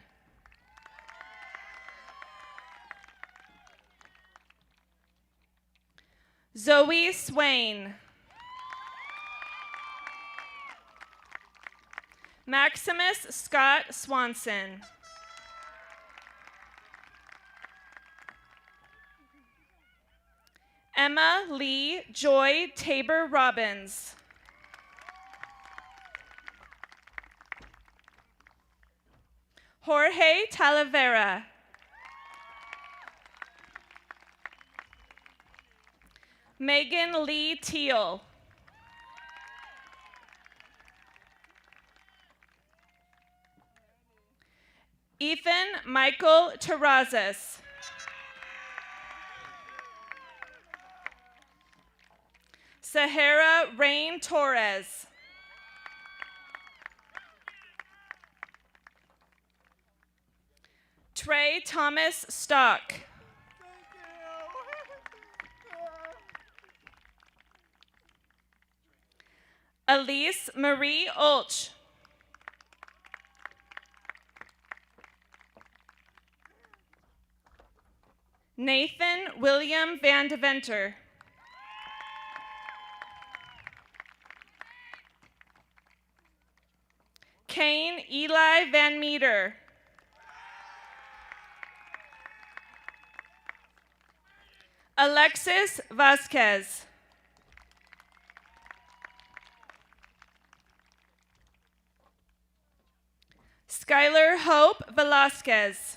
Zoe Swain. Maximus Scott Swanson. Emma Lee Joy Tabor Robbins. Jorge Talavera. Megan Lee Teal. Ethan Michael Terrazas. Sahara Rain Torres. Trey Thomas Stock. Elise Marie Ulch. Nathan William Van Deventer. Kane Eli Van Meter. Alexis Vasquez. Skylar Hope Velasquez.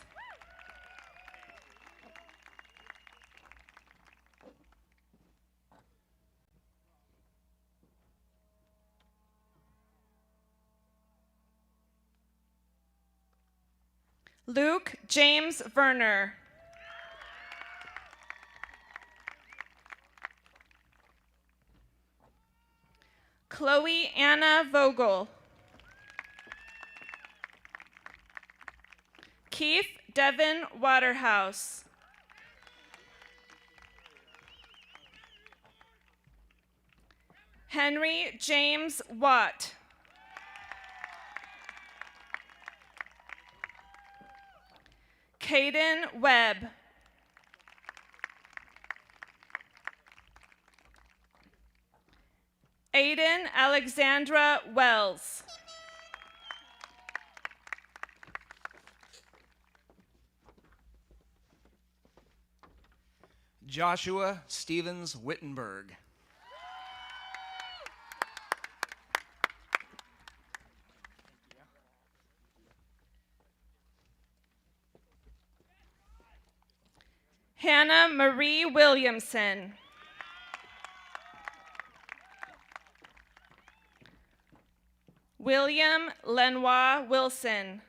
Luke James Verner. Chloe Anna Vogel. Keith Devin Waterhouse. Henry James Watt. Caden Webb. Aiden Alexandra Wells. Joshua Stevens Wittenberg. Hannah Marie Williamson. William Lenoir Wilson.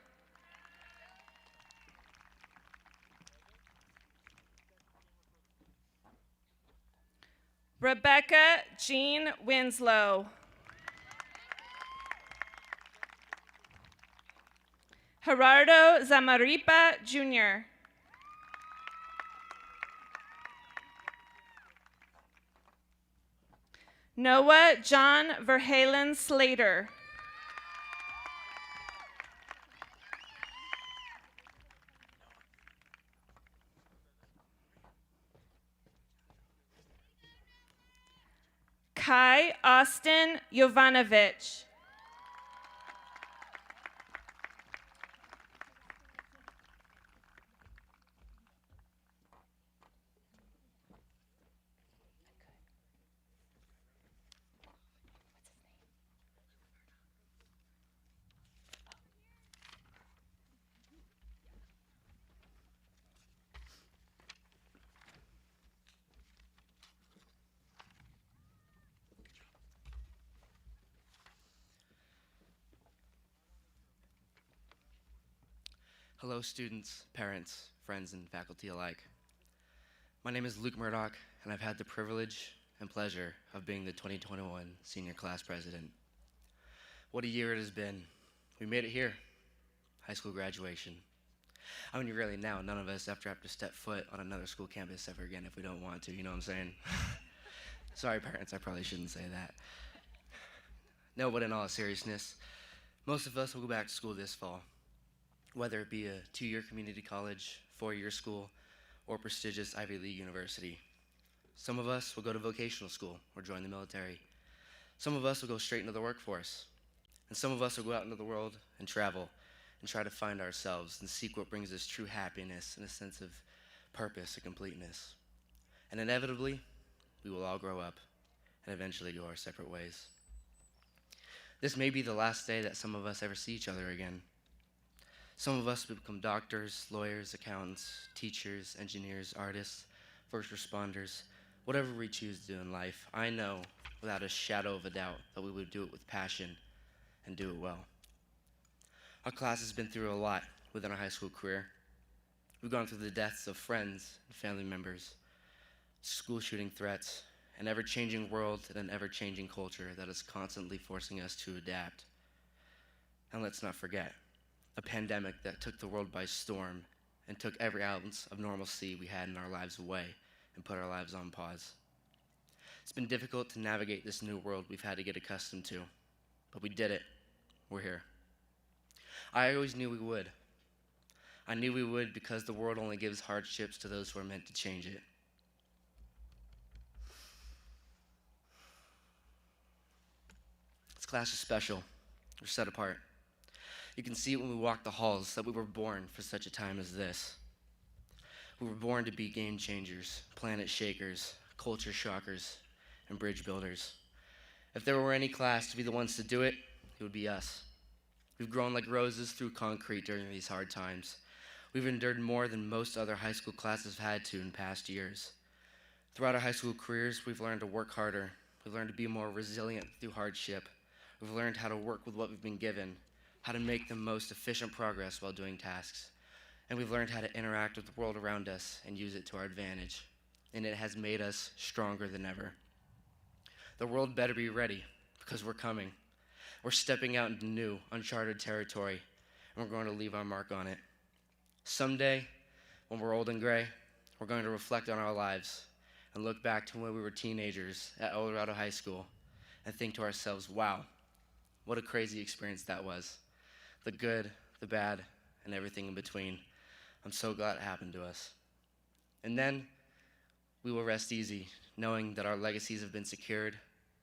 Rebecca Jean Winslow. Gerardo Zamaripa Jr. Noah John Verhalen Slater. Kai Austin Jovanovic. Hello, students, parents, friends, and faculty alike. My name is Luke Murdoch, and I've had the privilege and pleasure of being the 2021 senior class president. What a year it has been. We made it here, high school graduation. I mean, really now, none of us ever have to step foot on another school campus ever again if we don't want to, you know what I'm saying? Sorry, parents, I probably shouldn't say that. No, but in all seriousness, most of us will go back to school this fall, whether it be a 2-year community college, 4-year school, or prestigious Ivy League university. Some of us will go to vocational school or join the military. Some of us will go straight into the workforce. And some of us will go out into the world and travel and try to find ourselves and seek what brings us true happiness and a sense of purpose and completeness. And inevitably, we will all grow up and eventually go our separate ways. This may be the last day that some of us ever see each other again. Some of us will become doctors, lawyers, accountants, teachers, engineers, artists, first responders, whatever we choose to do in life. I know without a shadow of a doubt that we would do it with passion and do it well. Our class has been through a lot within our high school career. We've gone through the deaths of friends and family members, school shooting threats, an ever-changing world and an ever-changing culture that is constantly forcing us to adapt. And let's not forget, a pandemic that took the world by storm and took every ounce of normalcy we had in our lives away and put our lives on pause. It's been difficult to navigate this new world we've had to get accustomed to, but we did it. We're here. I always knew we would. I knew we would because the world only gives hardships to those who are meant to change it. This class is special. We're set apart. You can see it when we walk the halls that we were born for such a time as this. We were born to be game changers, planet shakers, culture shockers, and bridge builders. If there were any class to be the ones to do it, it would be us. We've grown like roses through concrete during these hard times. We've endured more than most other high school classes have had to in past years. Throughout our high school careers, we've learned to work harder. We've learned to be more resilient through hardship. We've learned how to work with what we've been given, how to make the most efficient progress while doing tasks. And we've learned how to interact with the world around us and use it to our advantage. And it has made us stronger than ever. The world better be ready, because we're coming. We're stepping out into new, uncharted territory, and we're going to leave our mark on it. Someday, when we're old and gray, we're going to reflect on our lives and look back to when we were teenagers at El Dorado High School and think to ourselves, wow, what a crazy experience that was. The good, the bad, and everything in between. I'm so glad it happened to us. And then we will rest easy, knowing that our legacies have been secured,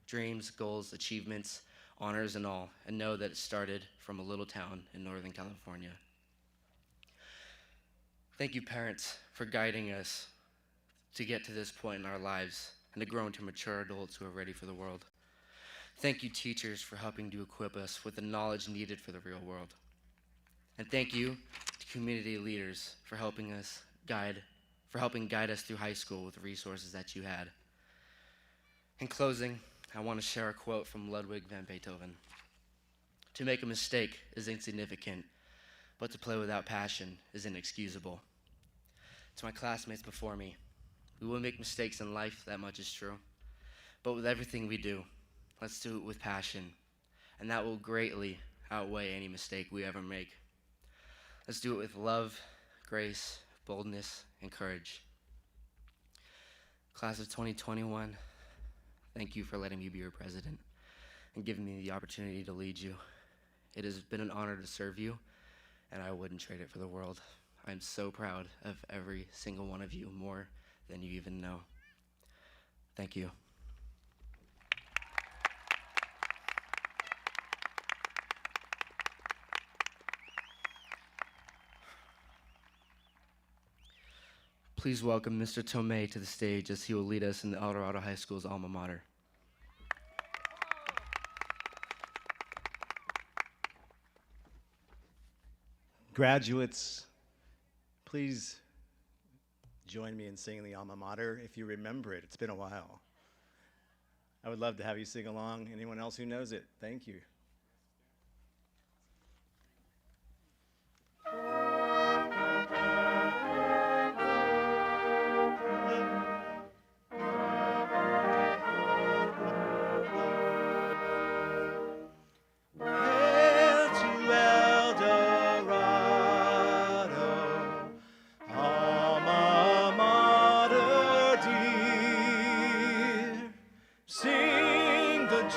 dreams, goals, achievements, honors, and all, and know that it started from a little town in Northern California. Thank you, parents, for guiding us to get to this point in our lives and to grow into mature adults who are ready for the world. Thank you, teachers, for helping to equip us with the knowledge needed for the real world. And thank you to community leaders for helping guide us through high school with the resources that you had. In closing, I want to share a quote from Ludwig van Beethoven. To make a mistake is insignificant, but to play without passion is inexcusable. To my classmates before me, we will make mistakes in life, that much is true. But with everything we do, let's do it with passion, and that will greatly outweigh any mistake we ever make. Let's do it with love, grace, boldness, and courage. Class of 2021, thank you for letting me be your president and giving me the opportunity to lead you. It has been an honor to serve you, and I wouldn't trade it for the world. I'm so proud of every single one of you, more than you even know. Thank you. Please welcome Mr. Tomei to the stage as he will lead us in the El Dorado High School's alma mater. Graduates, please join me in singing the alma mater if you remember it. It's been a while. I would love to have you sing along. Anyone else who knows it? Thank you.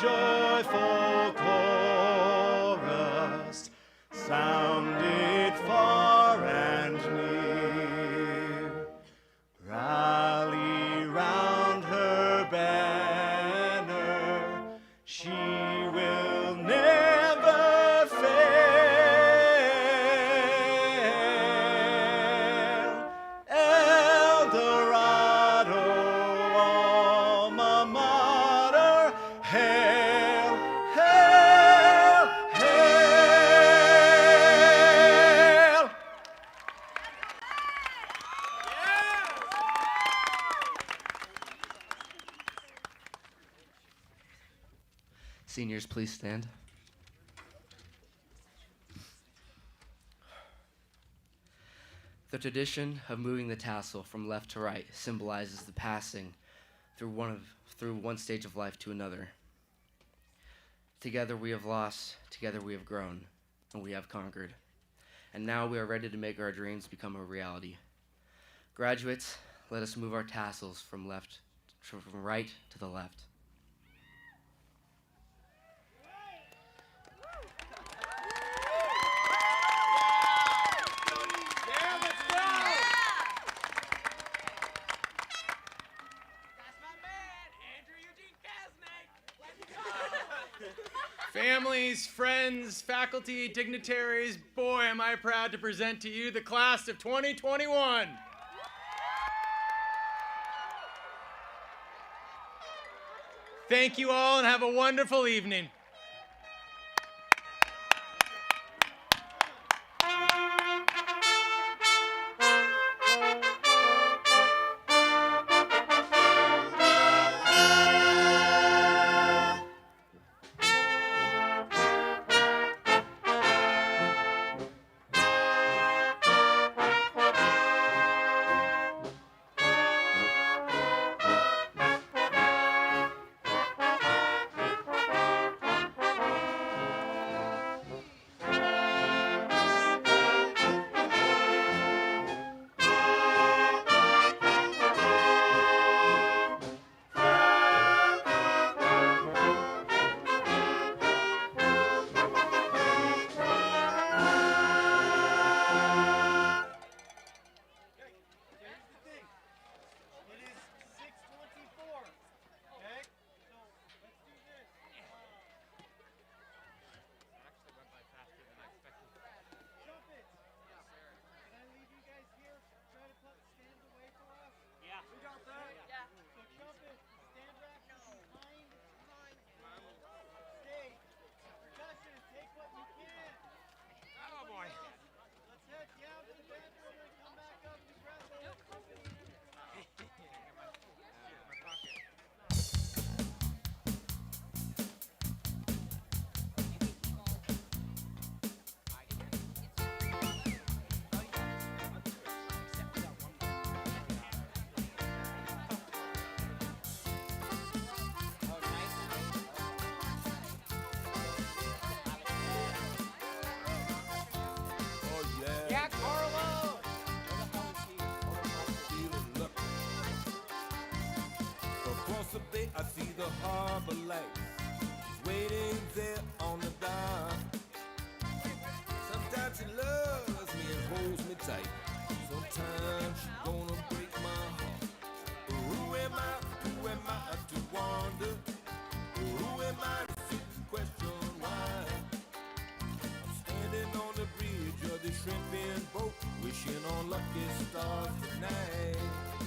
Joyful chorus sounded far and near. Rally round her banner, she will never fail. El Dorado, alma mater, hail. Seniors, please stand. The tradition of moving the tassel from left to right symbolizes the passing through one stage of life to another. Together we have lost, together we have grown, and we have conquered. And now we are ready to make our dreams become a reality. Graduates, let us move our tassels from right to the left. Families, friends, faculty, dignitaries, boy, am I proud to present to you the class of 2021. Thank you all and have a wonderful evening. I see the harbor lights waiting there on the dock. Sometimes she loves me and holds me tight. Sometimes she's gonna break my heart. Who am I to wonder? Who am I to sit and question why? I'm standing on the bridge of the shrimping boat, wishing on lucky stars tonight.